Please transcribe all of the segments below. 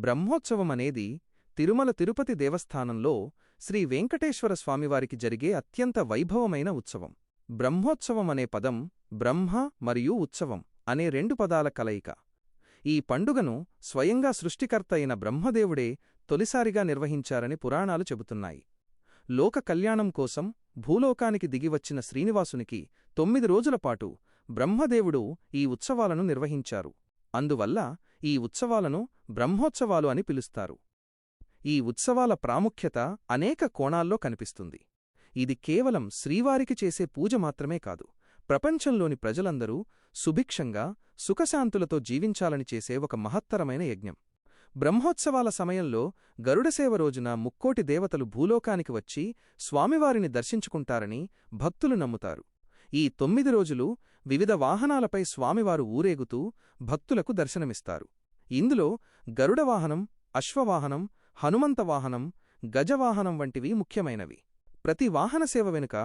బ్రహ్మోత్సవమనేది తిరుమల తిరుపతి దేవస్థానంలో శ్రీ వెంకటేశ్వర స్వామివారికి జరిగే అత్యంత వైభవమైన ఉత్సవం. బ్రహ్మోత్సవమనే పదం బ్రహ్మ మరియు ఉత్సవం అనే రెండు పదాల కలయిక. ఈ పండుగను స్వయంగా సృష్టికర్త అయిన బ్రహ్మదేవుడే తొలిసారిగా నిర్వహించారని పురాణాలు చెబుతున్నాయి. లోక కళ్యాణం కోసం భూలోకానికి దిగివచ్చిన శ్రీనివాసునికి 9 రోజులపాటు బ్రహ్మదేవుడు ఈ ఉత్సవాలను నిర్వహించారు. అందువల్ల ఈ ఉత్సవాలను బ్రహ్మోత్సవాలు అని పిలుస్తారు. ఈ ఉత్సవాల ప్రాముఖ్యత అనేక కోణాల్లో కనిపిస్తుంది. ఇది కేవలం శ్రీవారికి చేసే పూజ మాత్రమే కాదు, ప్రపంచంలోని ప్రజలందరూ సుభిక్షంగా సుఖశాంతులతో జీవించాలని చేసే ఒక మహత్తరమైన యజ్ఞం. బ్రహ్మోత్సవాల సమయంలో గరుడసేవ రోజున ముక్కోటి దేవతలు భూలోకానికి వచ్చి స్వామివారిని దర్శించుకుంటారని భక్తులు నమ్ముతారు. ఈ 9 రోజులు వివిధ వాహనాలపై స్వామివారు ఊరేగుతూ భక్తులకు దర్శనమిస్తారు. ఇందులో గరుడవాహనం, అశ్వవాహనం, హనుమంతవాహనం, గజవాహనం వంటివి ముఖ్యమైనవి. ప్రతి వాహనసేవ వెనుక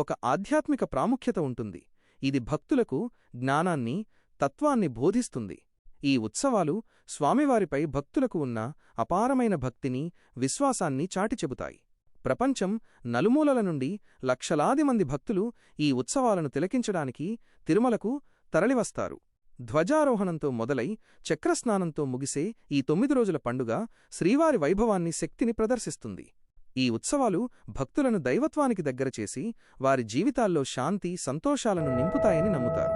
ఒక ఆధ్యాత్మిక ప్రాముఖ్యత ఉంటుంది. ఇది భక్తులకు జ్ఞానాన్ని, తత్వాన్ని బోధిస్తుంది. ఈ ఉత్సవాలు స్వామివారిపై భక్తులకు ఉన్న అపారమైన భక్తిని, విశ్వాసాన్ని చాటి చెబుతాయి. ప్రపంచం నలుమూలల నుండి లక్షలాది మంది భక్తులు ఈ ఉత్సవాలను తిలకించడానికి తిరుమలకు తరలివస్తారు. ధ్వజారోహణంతో మొదలై చక్రస్నానంతో ముగిసే ఈ 9 రోజుల పండుగ శ్రీవారి వైభవాన్ని, శక్తిని ప్రదర్శిస్తుంది. ఈ ఉత్సవాలు భక్తులను దైవత్వానికి దగ్గర చేసి వారి జీవితాల్లో శాంతి, సంతోషాలను నింపుతాయని నమ్ముతారు.